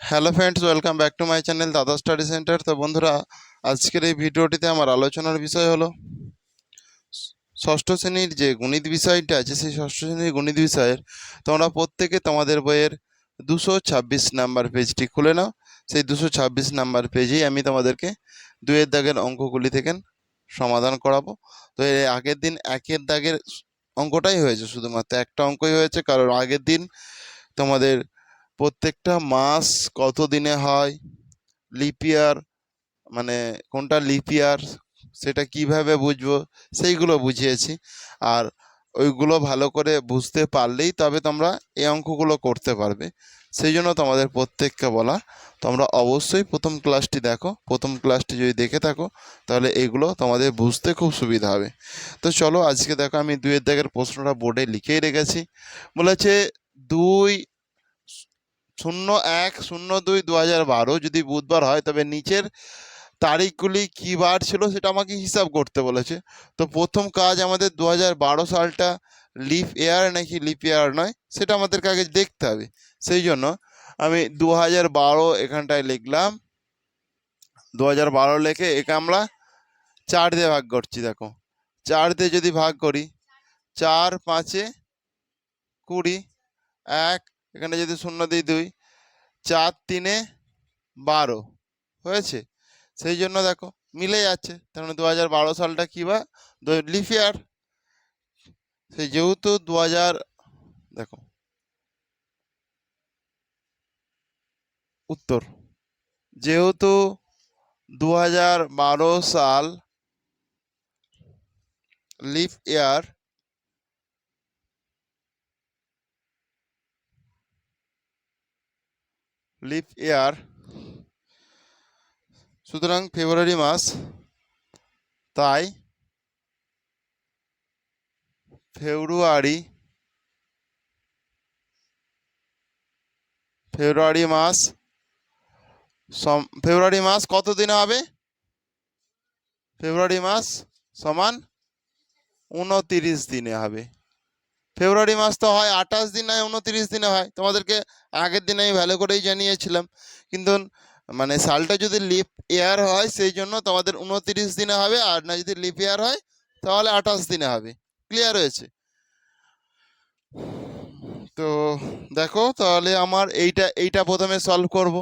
Hello friends, welcome back to my channel দাদা study centre. তো বন্ধুরা, আজকের এই ভিডিওটিতে আমার আলোচনার বিষয় হলো ষষ্ঠ শ্রেণীর যে গণিত বিষয়টা আছে, সেই ষষ্ঠ শ্রেণীর গণিত বিষয়ের তোমরা প্রত্যেকে তোমাদের বইয়ের 226 নাম্বার পেজটি খুলে নাও। সেই 226 নাম্বার পেজেই আমি তোমাদেরকে 2-এর দাগের অঙ্কগুলি থেকে সমাধান করাবো। তো এর আগের দিন 1-এর দাগের অঙ্কটাই হয়েছে, শুধুমাত্র একটা অঙ্কই হয়েছে, কারণ আগের দিন তোমাদের প্রত্যেকটা মাস কত দিনে হয়, লিপ ইয়ার মানে কোনটা লিপ ইয়ার সেটা কিভাবে বুঝবো, সেইগুলো বুঝিয়েছি। আর ওইগুলো ভালো করে বুঝতে পারলেই তবে তোমরা এই অঙ্কগুলো করতে পারবে। সেই জন্য তোমাদের প্রত্যেককে বলা, তোমরা অবশ্যই প্রথম ক্লাসটি দেখো। প্রথম ক্লাসটি যদি দেখে থাকো তাহলে এইগুলো তোমাদের বুঝতে খুব সুবিধা হবে। তো চলো, আজকে দেখো আমি 2-এর দাগের প্রশ্নটা বোর্ডে লিখেই রেখেছি। বলেছে 2/01/02/2012 যদি বুধবার হয় তবে নিচের তারিখগুলি কী বার ছিল সেটা আমাকে হিসাব করতে বলেছে। তো প্রথম কাজ আমাদের 2012 সালটা লিপ ইয়ার নাকি লিপ ইয়ার নয় সেটা আমাদেরকে আগে দেখতে হবে। সেই জন্য আমি 2012 এখানটায় লিখলাম। 2012 লিখে একে আমরা 4 দিয়ে ভাগ করছি। দেখো, 4 দিয়ে যদি ভাগ করি, 4×5=20, 1 এখানে যদি 0 দিই 2, 4×3=12 হয়েছে। সেই জন্য দেখো মিলে যাচ্ছে, তার মানে 2012 সালটা কী বা লিপ ইয়ার। সেই যেহেতু 2000, দেখো উত্তর, যেহেতু 2012 সাল লিপ ইয়ার, সুতরাং ফেব্রুয়ারি মাস, তাই ফেব্রুয়ারি মাস ফেব্রুয়ারি মাস কত দিনে হবে? ফেব্রুয়ারি মাস সমান 29 দিনে হবে। ফেব্রুয়ারি মাস তো হয় 28 দিন, নয় 29 দিনে হয়। তোমাদেরকে আগের দিন আমি ভালো করেই জানিয়েছিলাম, কিন্তু মানে সালটা যদি লিপ ইয়ার হয় সেই জন্য তোমাদের 29 দিনে হবে, আর না যদি লিপ ইয়ার হয় তাহলে 28 দিনে হবে। ক্লিয়ার হয়েছে? তো দেখো, তাহলে আমার এইটা প্রথমে সলভ করব।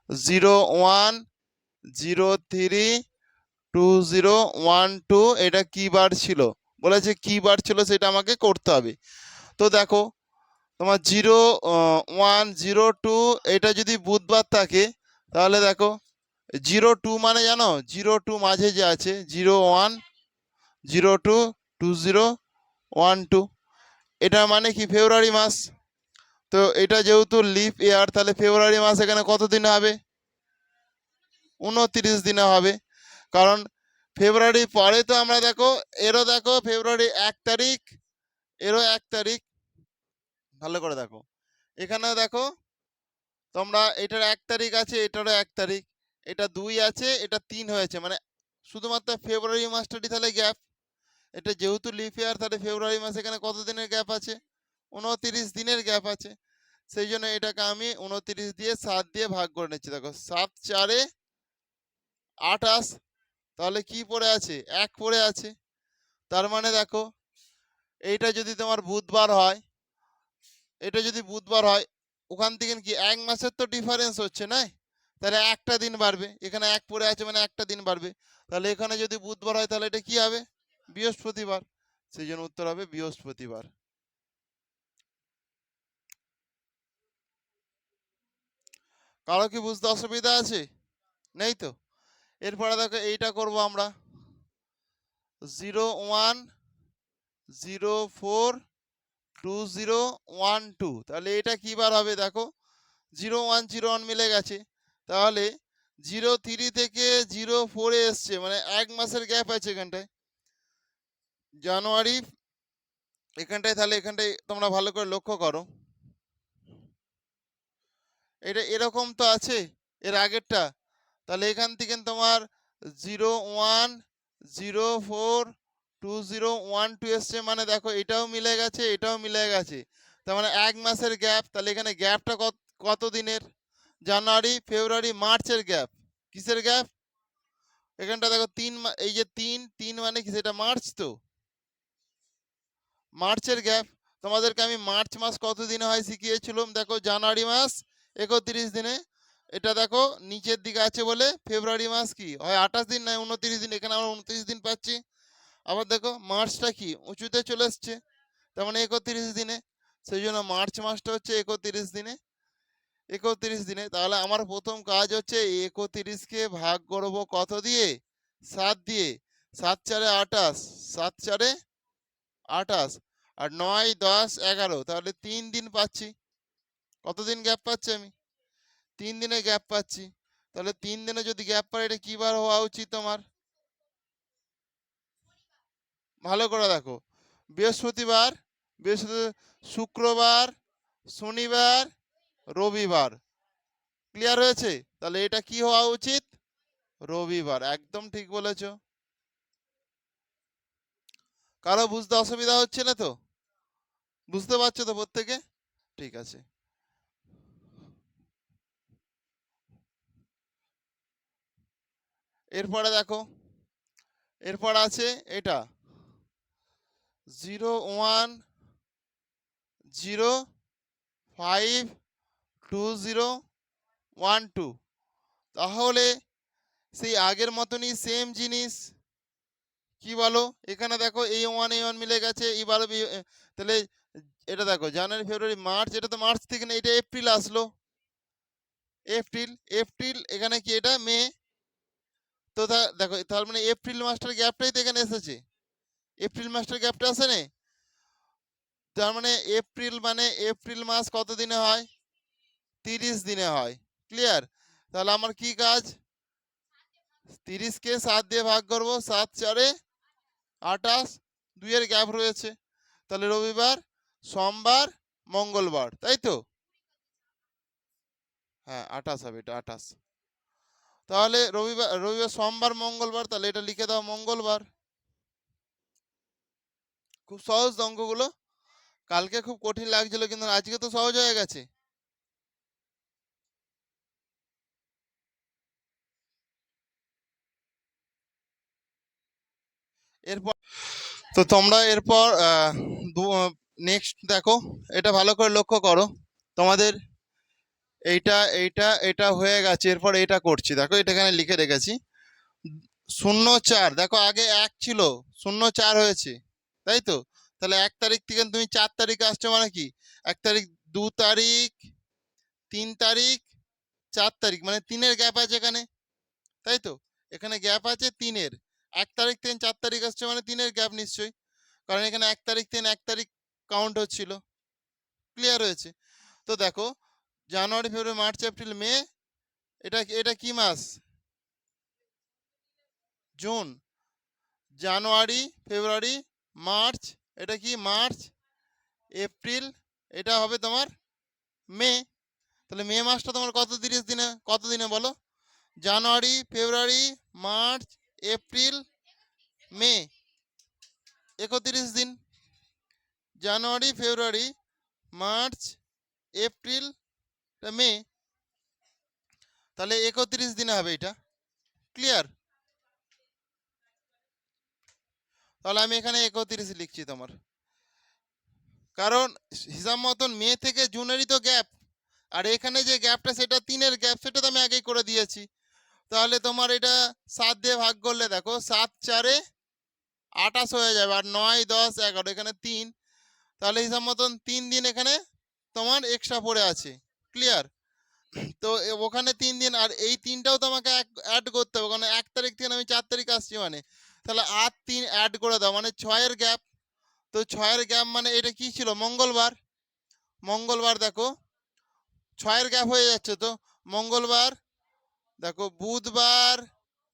01/03/2012 এটা কি বার ছিল বলেছে, কি বার ছিল সেটা আমাকে করতে হবে। তো দেখো, তোমার 01/02 এটা যদি বুধবার থাকে তাহলে দেখো 02 মানে জানো, 02 মাঝে যে আছে 01/02/2012, এটা মানে কি ফেব্রুয়ারি মাস। তো এটা যেহেতু লিপ ইয়ার, তাহলে ফেব্রুয়ারি মাস এখানে কত দিন হবে? 29 দিনে হবে। কারণ ফেব্রুয়ারি পরে তো আমরা দেখো, দেখো ফেব্রুয়ারি 1 তারিখ, 1 তারিখ, ভালো করে দেখো, এখানেও দেখো তোমরা এটার 1 তারিখ আছে, এটারও 1 তারিখ, এটা 2 আছে, এটা 3 হয়েছে, মানে শুধুমাত্র ফেব্রুয়ারি মাসটারই তাহলে গ্যাপ। এটা যেহেতু লিপ ইয়ার, তাহলে ফেব্রুয়ারি মাসে এখানে কত দিনের গ্যাপ আছে? 29 দিনের গ্যাপ আছে। সেই জন্য এটাকে আমি 29 দিয়ে 7 দিয়ে ভাগ করে নিচ্ছি। দেখো 7×4=28, তাহলে কি পড়ে আছে? 1 পড়ে আছে। তার মানে দেখো, এইটা যদি তোমার বুধবার হয়, এটা যদি বুধবার হয়, ওখান থেকে কি 1 মাসের তো ডিফারেন্স হচ্ছে না, তাহলে একটা দিন বাড়বে। এখানে 1 পড়ে আছে মানে একটা দিন বাড়বে। তাহলে এখানে যদি বুধবার হয় তাহলে এটা কি হবে? বৃহস্পতিবার। সেই জন্য উত্তর হবে বৃহস্পতিবার। কারো কি বুঝতে অসুবিধা আছে? নেই তো? এরপরে দেখো এইটা করব আমরা, 01/04/2012, তাহলে এটা কি বার হবে? দেখো 01/01 মিলে গেছে, তাহলে 03 থেকে 04-এ এসছে, মানে 1 মাসের গ্যাপ আছে এখানটায়, জানুয়ারি এখানটায়। তাহলে এখানটায় তোমরা ভালো করে লক্ষ্য করো, এটা এরকম তো আছে এর আগেরটা। তাহলে এখান থেকে তোমার 01/04/2012 এসছে, মানে দেখো এটাও মিলে গেছে, এটাও মিলে গেছে, তার মানে 1 মাসের গ্যাপ। তাহলে এখানে গ্যাপটা কত দিনের? জানুয়ারি, ফেব্রুয়ারি, মার্চের গ্যাপ। কিসের গ্যাপ? এখানটা দেখো এই যে তিন মানে কি, সেটা মার্চ তো, মার্চের গ্যাপ। তোমাদেরকে আমি মার্চ মাস কত দিনে হয় শিখিয়েছিলাম। দেখো জানুয়ারি মাস 31 দিনে, এটা দেখো নিচের দিকে আছে বলে ফেব্রুয়ারি মাস কি হয় 28 দিন, নয় 29 দিন, এখানে আমরা 29 দিন পাচ্ছি। আবার দেখো মার্চটা কি উঁচুতে চলে এসছে, তার মানে 31 দিনে, সেই জন্য মার্চ মাসটা হচ্ছে 31 দিনে। 31 দিনে, তাহলে আমার প্রথম কাজ হচ্ছে 31কে ভাগ করবো কত দিয়ে? 7 দিয়ে। 7 চারে 28, 7 চারে 28, আর 9, 10, 11, তাহলে 3 দিন পাচ্ছি। কতদিন গ্যাপ পাচ্ছি আমি? 3 দিনে গ্যাপ পাচ্ছি। তাহলে 3 দিনে যদি গ্যাপ পাই, এটা কি বার হওয়া উচিত তোমার? ভালো করে দেখো, বৃহস্পতিবার, শুক্রবার, শনিবার, রবিবার। ক্লিয়ার হয়েছে? তাহলে এটা কি হওয়া উচিত? রবিবার। একদম ঠিক বলেছো। কারো বুঝতে অসুবিধা হচ্ছে না তো? বুঝতে পারছো তো প্রত্যেকে? ঠিক আছে। এরপরে দেখো, এরপর আছে এটা 01052012। তাহলে সেই আগের মতনই সেম জিনিস, কি বলো? এখানে দেখো এই ওয়ান মিলে গেছে, এবার তাহলে এটা দেখো জানুয়ারি, ফেব্রুয়ারি, মার্চ, এটা তো মার্চ থেকে না, এটা এপ্রিল আসলো। এপ্রিল, এপ্রিল, এখানে কি এটা মে, তো দেখো তার মানে এপ্রিল মাসটার গ্যাপটাই তো এখানে এসেছে। এপ্রিল মাসটার গ্যাপটা আসে না, তার মানে এপ্রিল মাস কত দিনে হয়? 30 দিনে হয়। ক্লিয়ার? তাহলে আমার কি কাজ? 30কে 7 দিয়ে ভাগ করব, 7 চারে 28, 2 এর গ্যাপ রয়েছে, তাহলে রবিবার, সোমবার, মঙ্গলবার, তাই তো? হ্যাঁ 28 হবে, এটা 28। তাহলে রবিবার, সোমবার, মঙ্গলবার, তাহলে এটা লিখে দাও মঙ্গলবার। খুব সহজ অঙ্কগুলো, কালকে খুব কঠিন লাগছিল, কিন্তু আজকে তো সহজ হয়ে গেছে। এরপর তো তোমরা এরপর নেক্সট দেখো, এটা ভালো করে লক্ষ্য করো। তোমাদের এইটা এইটা এটা হয়ে গেছে, এরপর এটা করছি। দেখো এটা এখানে লিখে রেখেছি 04। দেখো আগে 1 ছিল, 04 হয়েছে, তাই তো? তাহলে 1 তারিখ থেকে তুমি 4 তারিখে আসছো, মানে কি 1 তারিখ, 2 তারিখ, 3 তারিখ, 4 তারিখ, মানে 3-এর গ্যাপ আছে এখানে, তাই তো? এখানে গ্যাপ আছে 3-এর। 1 তারিখ থেকে 4 তারিখ আসছে মানে 3-এর গ্যাপ নিশ্চয়ই, কারণ এখানে 1 তারিখ থেকে 1 তারিখ কাউন্ট হচ্ছিল। ক্লিয়ার হয়েছে? তো দেখো জানুয়ারি, ফেব্রুয়ারি, মার্চ, এপ্রিল, মে, এটা এটা কি মাস? জুন। জানুয়ারি, ফেব্রুয়ারি, মার্চ, এটা কি মার্চ, এপ্রিল, এটা হবে তোমার মে। তাহলে মে মাসটা তোমার কত দিনে বলো? জানুয়ারি, ফেব্রুয়ারি, মার্চ, এপ্রিল, মে, 31 দিন। জানুয়ারি, ফেব্রুয়ারি, মার্চ, এপ্রিল, মে, তাহলে 31 দিনে হবে এটা। ক্লিয়ার? তাহলে আমি এখানে 31 লিখছি তোমার, কারণ হিসাব মতন মে থেকে জুনেরই তো গ্যাপ, আর এখানে যে গ্যাপটা সেটা 3-এর গ্যাপ, সেটা তো আমি আগেই করে দিয়েছি। তাহলে তোমার এটা 7 দিয়ে ভাগ করলে দেখো 7 চারে 28 হয়ে যাবে, আর 9, 10, 11, এখানে 3, তাহলে হিসাব মতন 3 দিন এখানে তোমার এক্সট্রা পড়ে আছে। ক্লিয়ার? তো ওখানে 3 দিন, আর এই 3টাও তোমাকে অ্যাড করতে হবে, কারণ 1 তারিখ থেকে আমি 4 তারিখ আসছি, মানে তাহলে আর 3 অ্যাড করে দাও, মানে 6-এর গ্যাপ। তো 6-এর গ্যাপ মানে এটা কি ছিল? মঙ্গলবার। মঙ্গলবার দেখো 6-এর গ্যাপ হয়ে যাচ্ছে তো, মঙ্গলবার, দেখো বুধবার,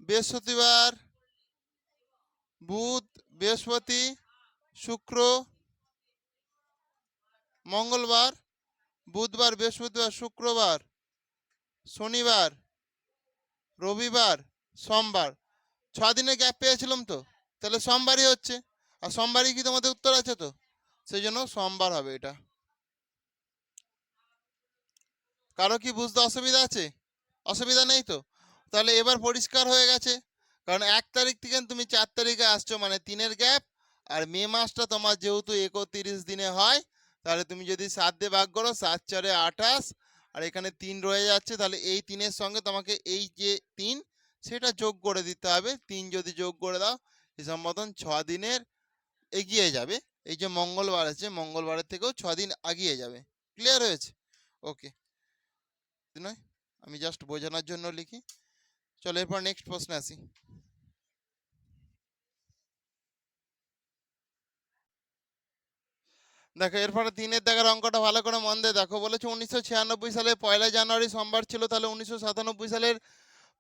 বৃহস্পতিবার, বুধ, বৃহস্পতি, শুক্র, মঙ্গলবার, বুধবার, বৃহস্পতিবার, শুক্রবার, শনিবার, রবিবার, সোমবার। 6 দিনের গ্যাপ পেয়েছিলাম তো, তাহলে সোমবারই হচ্ছে। আর সোমবারই কি তোমাদের উত্তর আছে তো, সেই জন্য সোমবার হবে এটা। কারো কি বুঝতে অসুবিধা আছে? অসুবিধা নেই তো? তাহলে এবার পরিষ্কার হয়ে গেছে। কারণ 1 তারিখ থেকে তুমি 4 তারিখে আসছো মানে 3-এর গ্যাপ। আর মে মাসটা তোমার যেহেতু 31 দিনে হয়, তাহলে তুমি যদি 7 দিয়ে ভাগ করো, 7-4-এ 28, আর এখানে 3 রয়ে যাচ্ছে, তাহলে এই 3-এর সঙ্গে তোমাকে এই যে 3 সেটা যোগ করে দিতে হবে। 3 যদি যোগ করে দাও, হিসাব মতন 6 দিনের এগিয়ে যাবে। এই যে মঙ্গলবার আছে, মঙ্গলবারের থেকেও 6 দিন এগিয়ে যাবে। ক্লিয়ার হয়েছে? ওকে। নয়, আমি জাস্ট বোঝানোর জন্য লিখি। চলো এরপর নেক্সট প্রশ্নে আসি। দেখো এরপরে 3-এর দাগের অঙ্কটা ভালো করে মন দিয়ে দেখো। বলেছে 1996 সালে 1 জানুয়ারি সোমবার ছিল, তাহলে 1997 সালের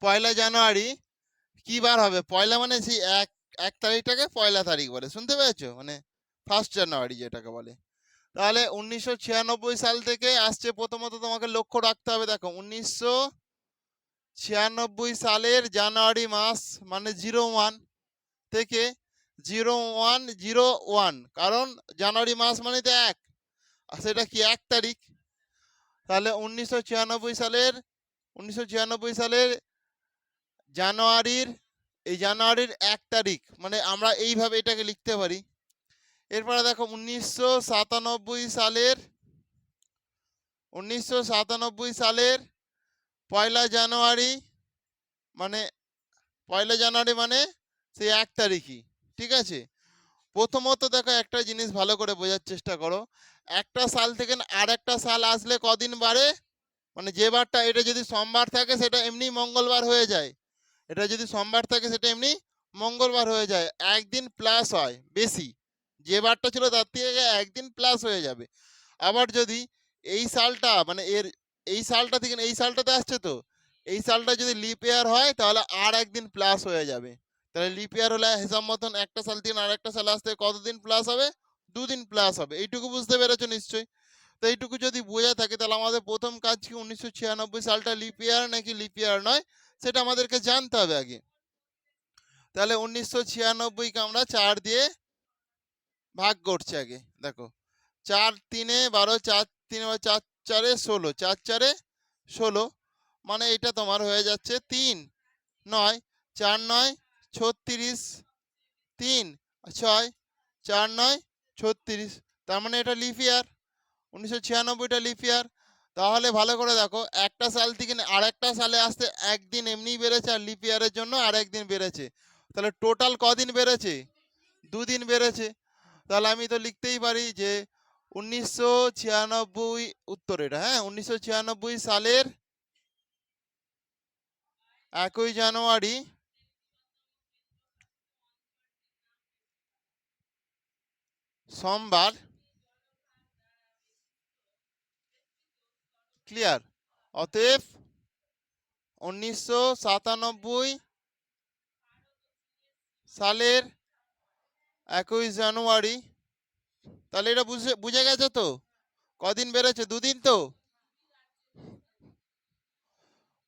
1 জানুয়ারি কি বার হবে? পয়লা মানে সেই এক এক তারিখটাকে পয়লা তারিখ বলে, শুনতে পেয়েছো? মানে 1 জানুয়ারি যেটাকে বলে। তাহলে 1996 সাল থেকে আসছে। প্রথমত তোমাকে লক্ষ্য রাখতে হবে, দেখো 1996 সালের জানুয়ারি মাস মানে 01 থেকে 0101, কারণ জানুয়ারি মাস মানে তো 1, আর সেটা কি 1 তারিখ। তাহলে 1996 সালের জানুয়ারির জানুয়ারির 1 তারিখ, মানে আমরা এইভাবে এটাকে লিখতে পারি। এরপরে দেখো 1997 সালের 1 জানুয়ারি মানে সেই 1 তারিখই। ঠিক আছে। প্রথমত দেখো একটা জিনিস ভালো করে বোঝার চেষ্টা করো। একটা সাল থেকে আর একটা সাল আসলে কদিন বাড়ে? মানে যে বারটা, এটা যদি সোমবার থাকে সেটা এমনি মঙ্গলবার হয়ে যায়। এটা যদি সোমবার থাকে সেটা এমনি মঙ্গলবার হয়ে যায়। একদিন প্লাস হয় বেশি। যে বারটা ছিল তার থেকে একদিন প্লাস হয়ে যাবে। আবার যদি এই সালটা মানে এই সালটা থেকে এই সালটাতে আসছে, তো এই সালটা যদি লিপ ইয়ার হয় তাহলে আর একদিন প্লাস হয়ে যাবে। তাহলে লিপ ইয়ার হলে হিসাব মতন একটা সাল থেকে আর একটা সাল আসতে কতদিন প্লাস হবে? 2 দিন প্লাস হবে। এইটুকু বুঝতে পেরেছো নিশ্চয়ই? তো এইটুকু যদি বোঝা থাকে, তাহলে আমাদের প্রথম কাজ কি 1996 সালটা লিপ ইয়ার নাকি লিপ ইয়ার নয় সেটা আমাদেরকে জানতে হবে আগে। তাহলে 1996কে আমরা 4 দিয়ে ভাগ করছি আগে। দেখো 4-3-12, 4-3-4-4-16, 4-4-16, মানে এটা তোমার হয়ে যাচ্ছে 3-9, 4-9-36, 3-6, 4-9-36, তার মানে এটা লিপ ইয়ার। 1996টা লিপ ইয়ার। তাহলে ভালো করে দেখো, একটা সাল থেকে আর একটা সালে আসতে একদিন এমনিই বেড়েছে, আর লিপ ইয়ারের জন্য আর একদিন বেড়েছে। তাহলে টোটাল কদিন বেড়েছে? 2 দিন বেড়েছে। তাহলে আমি তো লিখতেই পারি যে 1996, উত্তর এটা, হ্যাঁ, 1996 সালের 1 জানুয়ারি সোমবার। ক্লিয়ার? অতএব 1997 সালের 21 জানুয়ারি, তাহলে এটা বুঝে গেছে তো কদিন বেড়েছে? 2 দিন তো।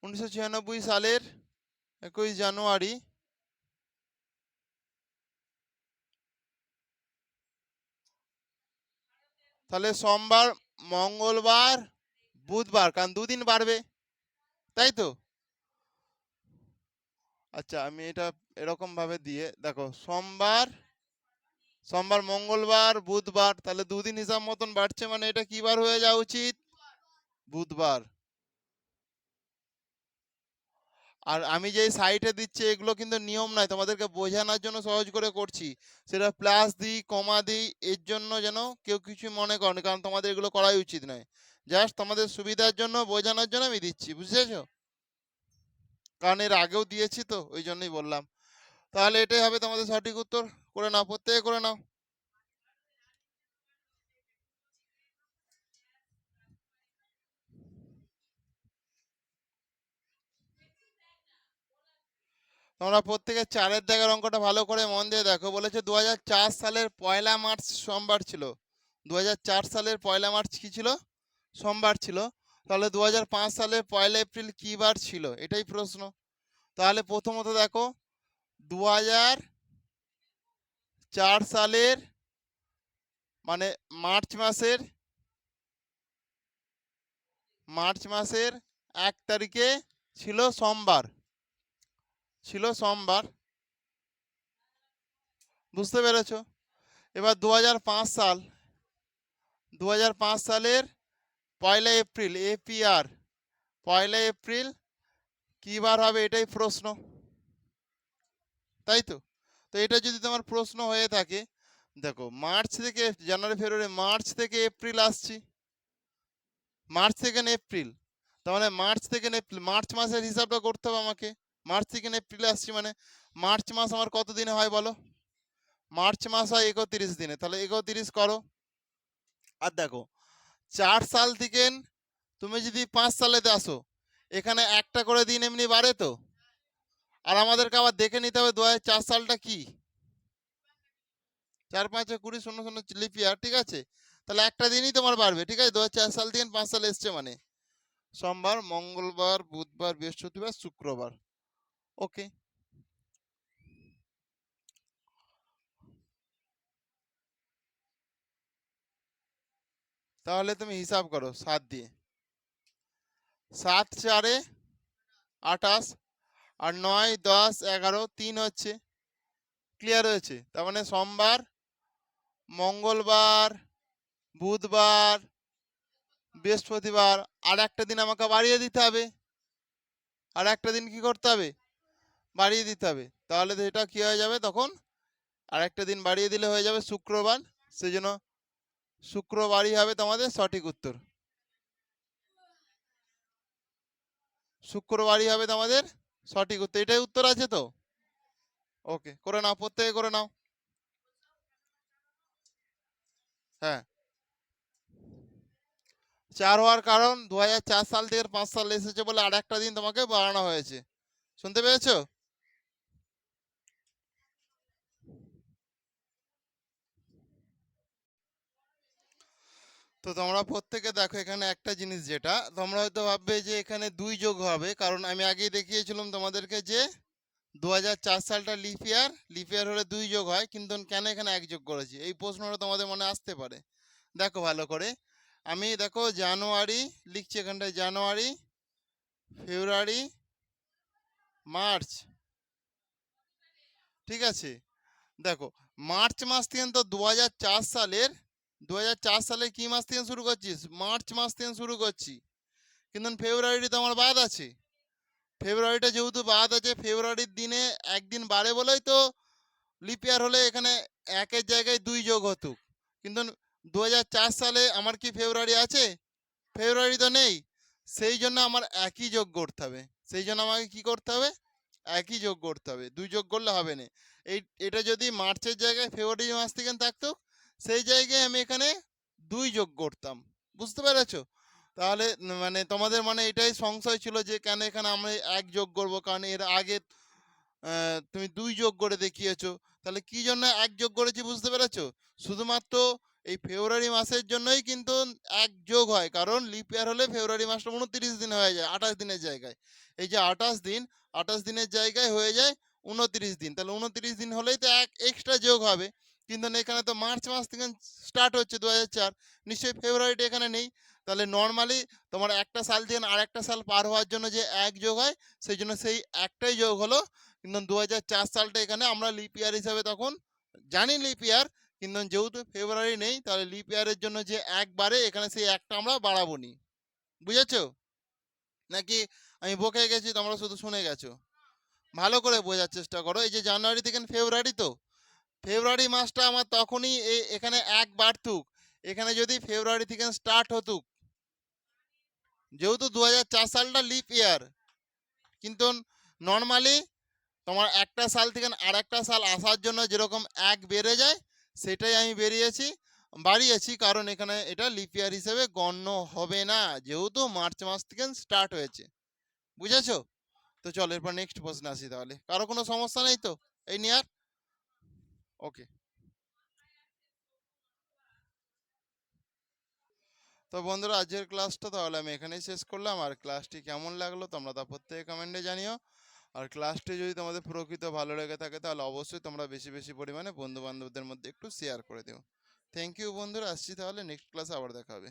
1996 সালের 21 জানুয়ারি তাহলে সোমবার, মঙ্গলবার, বুধবার, কারণ 2 দিন বাড়বে, তাই তো? আচ্ছা, আমি এটা এরকম ভাবে দিয়ে দেখো, সোমবার, মঙ্গলবার, বুধবার, তাহলে 2 দিন হিসাব মতন বাড়ছে, মানে এটা কি বার হয়ে যাওয়া উচিত? বুধবার। আর আমি যে সাইটে দিচ্ছি এগুলো কিন্তু নিয়ম নয়, তোমাদেরকে বোঝানোর জন্য সহজ করে করছি। সেটা প্লাস দিই, কমা দিই, এর জন্য যেন কেউ কিছু মনে করেন, কারণ তোমাদের এগুলো করাই উচিত নয়। জাস্ট তোমাদের সুবিধার জন্য, বোঝানোর জন্য আমি দিচ্ছি, বুঝেছো? কারণ এর আগেও দিয়েছি তো, ওই জন্যই বললাম। তাহলে এটাই হবে তোমাদের সঠিক উত্তর। করে নাও, প্রত্যেকে করে নাও। তোমরা প্রত্যেকে 4-এর দাগের অঙ্কটা ভালো করে মন দিয়ে দেখো। বলেছে 2004 সালের 1 মার্চ সোমবার ছিল। 2004 সালের 1 মার্চ কি ছিল? সোমবার ছিল। তাহলে 2005 সালের 1 এপ্রিল কি বার ছিল? এটাই প্রশ্ন। তাহলে প্রথমত দেখো, 2004 সালের মানে মার্চ মাসের মার্চ মাসের 1 তারিখে ছিল সোমবার, বুঝতে পেরেছো? এবার 2005 সাল, 2005 সালের 1 এপ্রিল, এপিআর, 1 এপ্রিল কী বার হবে এটাই প্রশ্ন, তাই তো? তো এটা যদি তোমার প্রশ্ন হয়ে থাকে, দেখো মার্চ থেকে জানুয়ারি ফেব্রুয়ারি, মার্চ থেকে এপ্রিল আসছি, মার্চ থেকে এপ্রিল, তার মানে মার্চ থেকে এপ্রিল, মার্চ মাসের হিসাবটা করতে হবে আমাকে। মার্চ থেকে এপ্রিলে আসছি মানে মার্চ মাস আমার কত দিনে হয় বলো? মার্চ মাস হয় 31 দিনে, তাহলে 31 করো। আর দেখো 4 সাল থেকে তুমি যদি 5 সালেতে আসো, এখানে একটা করে দিন এমনি বাড়ে তো। আর আমাদেরকে আবার দেখে নিতে হবে 2004 সালটা কি, 4 5 20 00 লিপ ইয়ার, ঠিক আছে? তাহলে একটা দিনই তোমার বাড়বে, ঠিক আছে? 2004 সাল থেকে 5 সাল এসছে মানে সোমবার, মঙ্গলবার, বুধবার, বৃহস্পতিবার, শুক্রবার। ওকে, তাহলে তুমি হিসাব করো 7 দিয়ে, 7 4 28, আর 9 10 11 3 হচ্ছে, ক্লিয়ার হয়েছে? তার মানে সোমবার, মঙ্গলবার, বুধবার, বৃহস্পতিবার, আর একটা দিন আমাকে বাড়িয়ে দিতে হবে, আর একটা দিন কি করতে হবে? বাড়িয়ে দিতে হবে। তাহলে তো এটা কি হয়ে যাবে তখন, আর একটা দিন বাড়িয়ে দিলে হয়ে যাবে শুক্রবার। সেই জন্য শুক্রবারই হবে তোমাদের সঠিক উত্তর, শুক্রবারই হবে তোমাদের সঠিক উত্তর। এটাই উত্তর আছে তো? ওকে, করে নাও, প্রত্যেকে করে নাও। হ্যাঁ, 4 হওয়ার কারণ 2004 সাল থেকে 5 সাল এসেছে বলে আর একটা দিন তোমাকে বাড়ানো হয়েছে, শুনতে পেয়েছো? তো তোমরা প্রত্যেকে দেখো এখানে একটা জিনিস, যেটা তোমরা হয়তো ভাববে যে এখানে 2 যোগ হবে, কারণ আমি আগেই দেখিয়েছিলাম তোমাদেরকে যে 2004 সালটা লিপ ইয়ার হলে 2 যোগ হয়, কিন্তু কেন এখানে 1 যোগ করেছি, এই প্রশ্নটা তোমাদের মনে আসতে পারে। দেখো ভালো করে, আমি দেখো জানুয়ারি লিখছি এখানটায়, জানুয়ারি, ফেব্রুয়ারি, মার্চ, ঠিক আছে? দেখো মার্চ মাস থেকে তো 2004 সালের, 2004 সালের কি মাস থেকে শুরু করছিস? মার্চ মাস থেকে শুরু করছি, কিন্তু ফেব্রুয়ারিটা তো আমার বাদ আছে। ফেব্রুয়ারিটা যেহেতু বাদ আছে, ফেব্রুয়ারির দিনে একদিন বাড়ে বলেই তো লিপ ইয়ার হলে এখানে 1-এর জায়গায় 2 যোগ হতো, কিন্তু 2004 সালে আমার কি ফেব্রুয়ারি আছে? ফেব্রুয়ারি তো নেই। সেই জন্য আমার একই যোগ করতে হবে, সেই জন্য আমাকে কি করতে হবে? একই যোগ করতে হবে, 2 যোগ করলে হবে না। এটা যদি মার্চের জায়গায় ফেব্রুয়ারি মাস থেকে থাকতো, সেই জায়গায় আমি এখানে 2 যোগ করতাম, বুঝতে পেরেছো? তাহলে মানে তোমাদের মানে এটাই সংশয় ছিল যে কেন এখানে আমরা 1 যোগ করব, কারণ এর আগে তুমি 2 যোগ করে দেখিয়েছো। তাহলে কি জন্য 1 যোগ করেছি বুঝতে পেরেছো? শুধুমাত্র এই ফেব্রুয়ারি মাসের জন্যই কিন্তু 1 যোগ হয়, কারণ লিপ ইয়ার হলে ফেব্রুয়ারি মাসটা 29 দিন হয়ে যায় 28 দিনের জায়গায়। এই যে 28 দিন, 28 দিনের জায়গায় হয়ে যায় 29 দিন, তাহলে 29 দিন হলেই তো 1 এক্সট্রা যোগ হবে। কিন্তু এখানে তো মার্চ মাস থেকে স্টার্ট হচ্ছে 2004, নিশ্চয়ই ফেব্রুয়ারিটা এখানে নেই। তাহলে নর্মালি তোমার একটা সাল থেকে আরেকটা সাল পার হওয়ার জন্য যে 1 যোগ হয়, সেই জন্য সেই একটাই যোগ হলো। কিন্তু 2004 সালটা এখানে আমরা লিপ ইয়ার হিসাবে তখন জানি লিপ ইয়ার, কিন্তু যেহেতু ফেব্রুয়ারি নেই, তাহলে লিপ ইয়ারের জন্য যে একবারে এখানে সেই একটা আমরা বাড়াবো নি, বুঝেছো? নাকি আমি বকে গেছি, তোমরা শুধু শুনে গেছো? ভালো করে বোঝার চেষ্টা করো। এই যে জানুয়ারি থেকে ফেব্রুয়ারি, তো ফেব্রুয়ারি মাসটা আমার তখনই এখানে এক বাড়তুক, এখানে যদি ফেব্রুয়ারি থেকে স্টার্ট হতুক, যেহেতু 2004 সালটা লিপ ইয়ার, কিন্তু নর্মালি তোমার একটা সাল থেকে আর একটা সাল আসার জন্য যেরকম 1 বেড়ে যায়, সেটাই আমি বাড়িয়েছি, কারণ এখানে এটা লিপ ইয়ার হিসেবে গণ্য হবে না, যেহেতু মার্চ মাস থেকে স্টার্ট হয়েছে, বুঝেছো? তো চলো এরপর নেক্সট প্রশ্ন আসি, তাহলে কারো কোনো সমস্যা নেই তো এই নিয়ে আর? ওকে, তো বন্ধুরা আজকের ক্লাসটা তাহলে আমি এখানেই শেষ করলাম। আর ক্লাসটি কেমন লাগলো তোমরা তা প্রত্যেকে কমেন্টে জানিও। আর ক্লাসটি যদি তোমাদের প্রকৃত ভালো লেগে থাকে, তাহলে অবশ্যই তোমরা বেশি বেশি পরিমাণে বন্ধু বান্ধবদের মধ্যে একটু শেয়ার করে দিও। থ্যাংক ইউ বন্ধুরা, আসছি তাহলে, নেক্সট ক্লাসে আবার দেখা হবে।